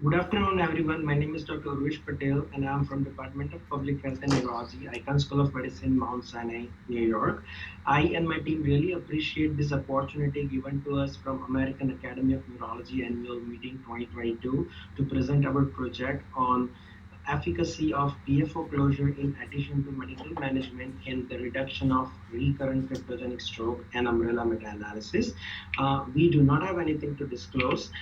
Good afternoon, everyone. My name is Dr. Urvish Patel, and I'm from Department of Public Health and Neurology, Icahn School of Medicine, Mount Sinai, New York. I and my team really appreciate this opportunity given to us from American Academy of Neurology Annual Meeting 2022 to present our project on efficacy of PFO closure in addition to medical management in the reduction of recurrent cryptogenic stroke and umbrella meta-analysis. We do not have anything to disclose.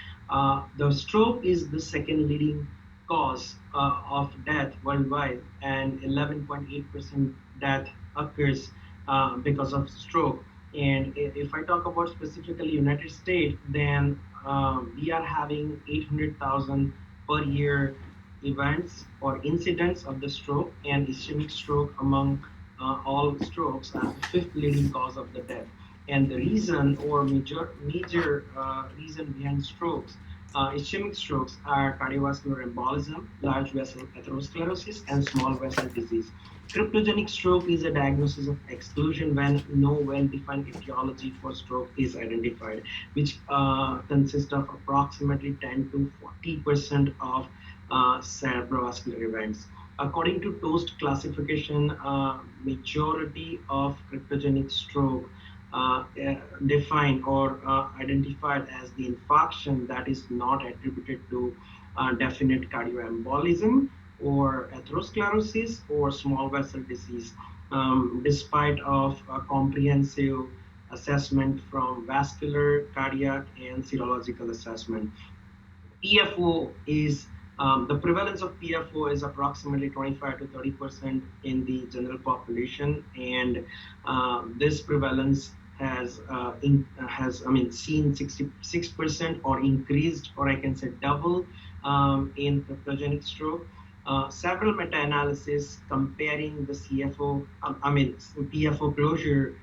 The stroke is the second leading cause of death worldwide, and 11.8% death occurs because of stroke. And if I talk about specifically United States, then we are having 800,000 per year events or incidents of the stroke, and ischemic stroke among all strokes as the fifth leading cause of the death. And the reason or major reason behind strokes, ischemic strokes, are cardiovascular embolism, large vessel atherosclerosis, and small vessel disease. Cryptogenic stroke is a diagnosis of exclusion when no well-defined etiology for stroke is identified, which consists of approximately 10 to 40% of cerebrovascular events. According to TOAST classification, majority of cryptogenic stroke defined or identified as the infarction that is not attributed to definite cardioembolism or atherosclerosis or small vessel disease, despite of a comprehensive assessment from vascular, cardiac, and serological assessment. PFO is the prevalence of PFO is approximately 25 to 30% in the general population, and this prevalence has seen 66% or increased, or I can say double, in cryptogenic stroke. Several meta-analysis comparing the PFO closure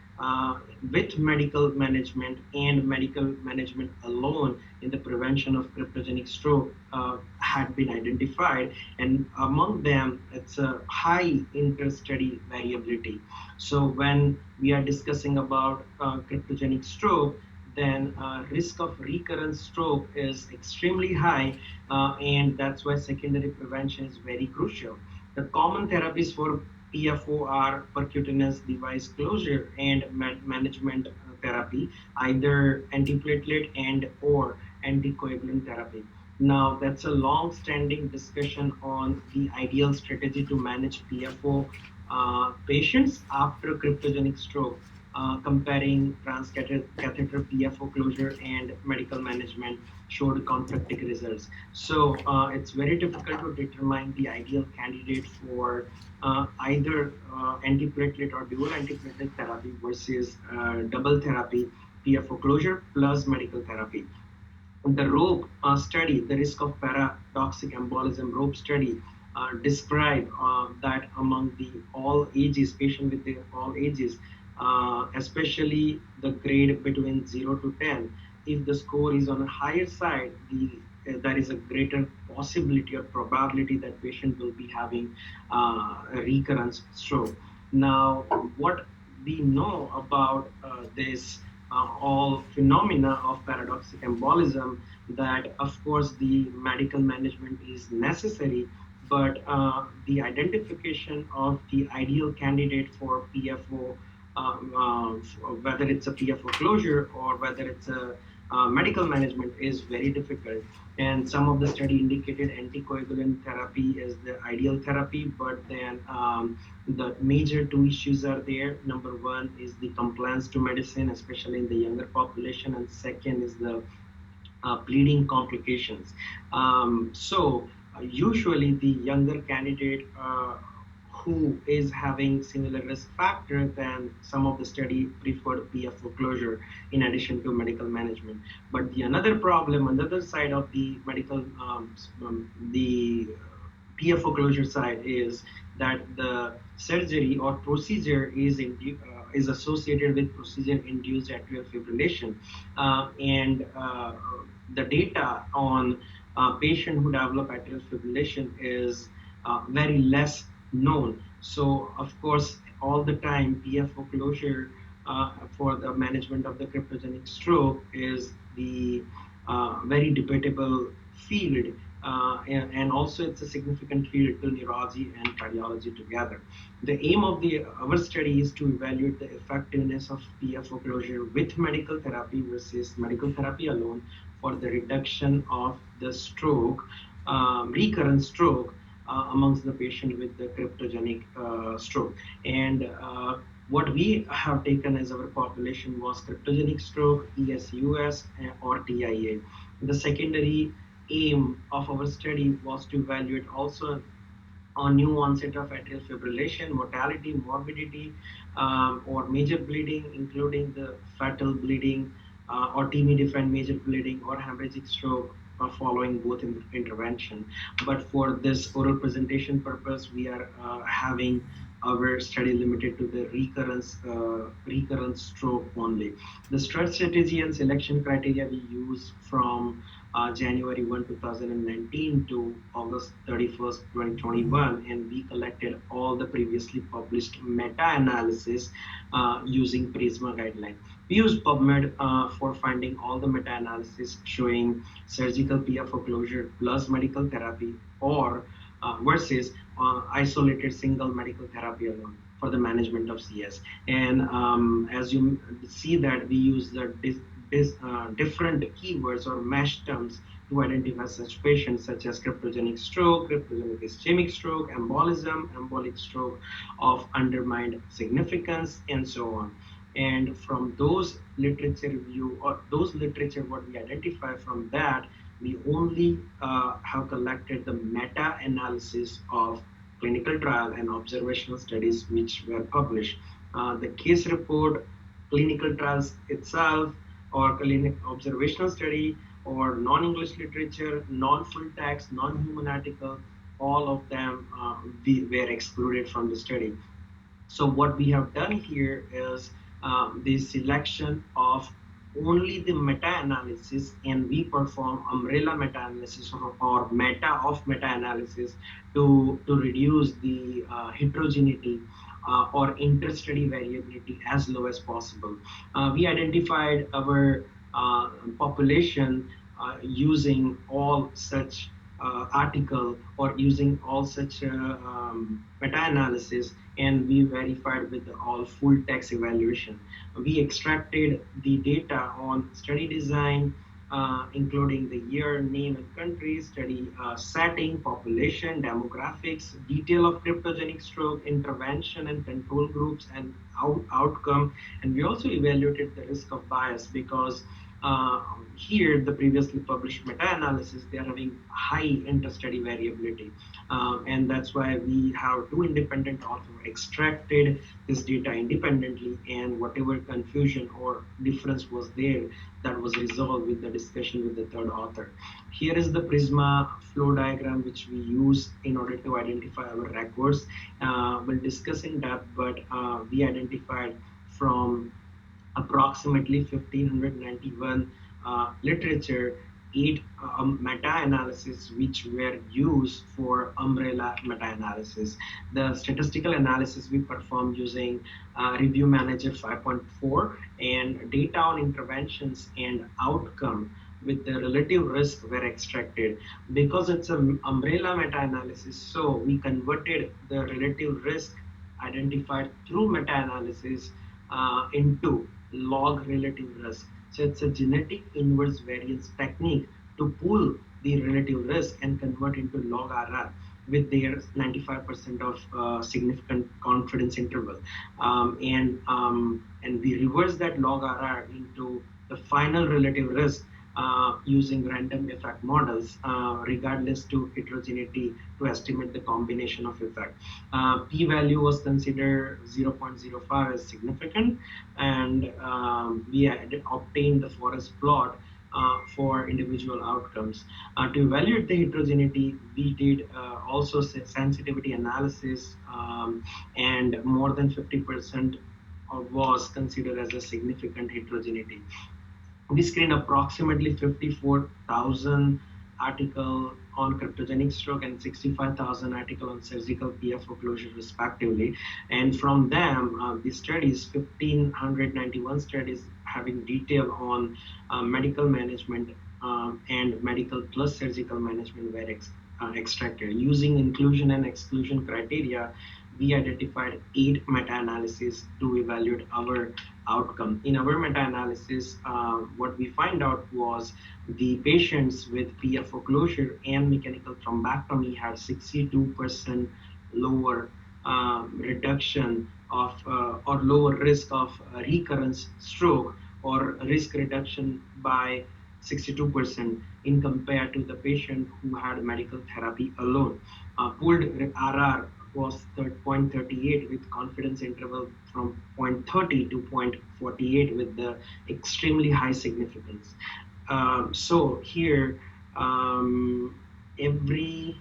with medical management and medical management alone in the prevention of cryptogenic stroke had been identified, and among them it's a high inter-study variability. So when we are discussing about cryptogenic stroke, then risk of recurrent stroke is extremely high, and that's why secondary prevention is very crucial. The common therapies for PFO are percutaneous device closure and management therapy, either antiplatelet and or anticoagulant therapy. Now, that's a long-standing discussion on the ideal strategy to manage PFO patients after cryptogenic stroke, comparing transcatheter PFO closure and medical management showed conflicting results. So it's very difficult to determine the ideal candidate for either antiplatelet or dual antiplatelet therapy versus double therapy, PFO closure plus medical therapy. The ROPE study, the risk of paradoxic embolism ROPE study, describe that among the all ages, patient with the all ages, especially the grade between 0 to 10, if the score is on a higher side, there is a greater possibility or probability that patient will be having a recurrence stroke. Now, what we know about this all phenomena of paradoxic embolism, that of course the medical management is necessary, but the identification of the ideal candidate for PFO, whether it's a PFO closure or whether it's a medical management, is very difficult. And some of the study indicated anticoagulant therapy is the ideal therapy, but then the major two issues are there. Number one is the compliance to medicine, especially in the younger population, and second is the bleeding complications. Usually the younger candidate who is having similar risk factor than some of the study preferred PFO closure in addition to medical management. But the another problem, another side of the medical, the PFO closure side, is that the surgery or procedure is associated with procedure-induced atrial fibrillation, and the data on patient who develop atrial fibrillation is very less known. So, of course, all the time, PFO closure for the management of the cryptogenic stroke is the very debatable field, and also it's a significant field to neurology and cardiology together. The aim of our study is to evaluate the effectiveness of PFO closure with medical therapy versus medical therapy alone for the reduction of the stroke, recurrent stroke amongst the patient with the cryptogenic stroke. And what we have taken as our population was cryptogenic stroke, ESUS, or TIA. The secondary aim of our study was to evaluate also on new onset of atrial fibrillation, mortality, morbidity, or major bleeding, including the fatal bleeding or TME-defined major bleeding or hemorrhagic stroke following both intervention. But for this oral presentation purpose, we are having our study limited to the recurrent stroke only. The strategy and selection criteria we use from January 1, 2019 to August 31st, 2021, and we collected all the previously published meta-analysis using PRISMA guideline. We use PubMed for finding all the meta-analysis showing surgical PFO closure plus medical therapy or versus isolated single medical therapy alone for the management of CS. And as you see that we use the different keywords or mesh terms to identify such patients such as cryptogenic stroke, cryptogenic ischemic stroke, embolism, embolic stroke of undermined significance, and so on. And from those literature review or those literature what we identify from that, we only have collected the meta-analysis of clinical trial and observational studies which were published. The case report, clinical trials itself, or clinic observational study, or non-English literature, non-full text, non-human article, all of them were excluded from the study. So what we have done here is the selection of only the meta-analysis, and we perform umbrella meta-analysis or meta of meta-analysis to reduce the heterogeneity or inter-study variability as low as possible. We identified our population using all such article or using all such meta-analysis, and we verified with all full text evaluation. We extracted the data on study design, including the year, name, and country, study setting, population, demographics, detail of cryptogenic stroke, intervention and control groups, and outcome. And we also evaluated the risk of bias because uh, here the previously published meta-analysis, they are having high inter-study variability, and that's why we have two independent authors extracted this data independently, and whatever confusion or difference was there, that was resolved with the discussion with the third author. Here is the Prisma flow diagram which we use in order to identify our records. We'll discuss in depth, but we identified from approximately 1591 literature, eight meta-analysis which were used for umbrella meta-analysis. The statistical analysis we performed using Review Manager 5.4, and data on interventions and outcome with the relative risk were extracted. Because it's an umbrella meta-analysis, so we converted the relative risk identified through meta-analysis into log relative risk. So it's a genetic inverse variance technique to pull the relative risk and convert into log RR with their 95% of significant confidence interval. And we reverse that log RR into the final relative risk using random effect models, regardless to heterogeneity, to estimate the combination of effect. P-value was considered 0.05 as significant, and we had obtained the forest plot for individual outcomes. To evaluate the heterogeneity, we did also sensitivity analysis, and more than 50% was considered as a significant heterogeneity. We screened approximately 54,000 article on cryptogenic stroke and 65,000 article on surgical PFO closure respectively. And from them, the studies, 1,591 studies having detail on medical management and medical plus surgical management were extracted. Using inclusion and exclusion criteria, we identified 8 meta-analyses to evaluate our outcome. In our meta-analysis, what we find out was the patients with PFO closure and mechanical thrombectomy had 62% lower reduction of or lower risk of recurrence stroke, or risk reduction by 62% in compared to the patient who had medical therapy alone. Pooled RR was 0.38 with confidence interval from 0.30 to 0.48 with the extremely high significance. So here, every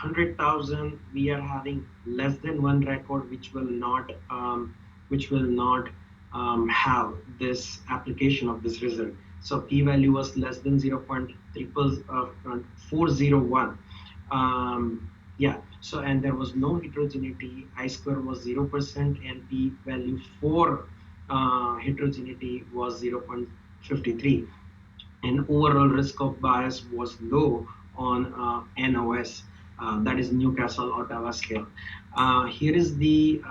100,000 we are having less than one record which will not have this application of this result. So p-value was less than 0.401. Yeah, so and there was no heterogeneity. I square was 0% and p-value for heterogeneity was 0.53, and overall risk of bias was low on NOS, that is Newcastle Ottawa scale. Here is the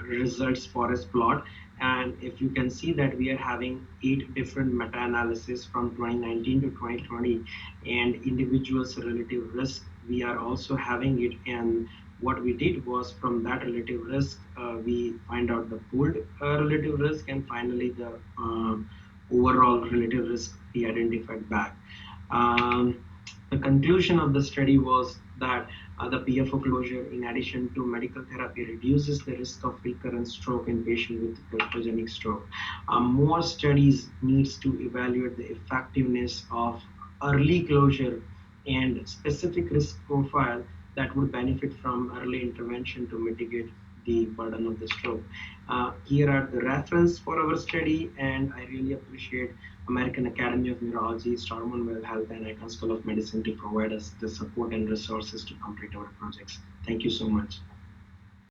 results forest plot, and if you can see that we are having 8 different meta-analysis from 2019 to 2020, and individuals relative risk we are also having it. And what we did was, from that relative risk, we find out the pooled relative risk, and finally the overall relative risk we identified back. Um, the conclusion of the study was that the PFO closure, in addition to medical therapy, reduces the risk of recurrent stroke in patients with cryptogenic stroke. More studies needs to evaluate the effectiveness of early closure and specific risk profile that would benefit from early intervention to mitigate the burden of the stroke. Here are the reference for our study, and I really appreciate American Academy of Neurology, Stormont Well Health, and Icahn School of Medicine to provide us the support and resources to complete our projects. Thank you so much.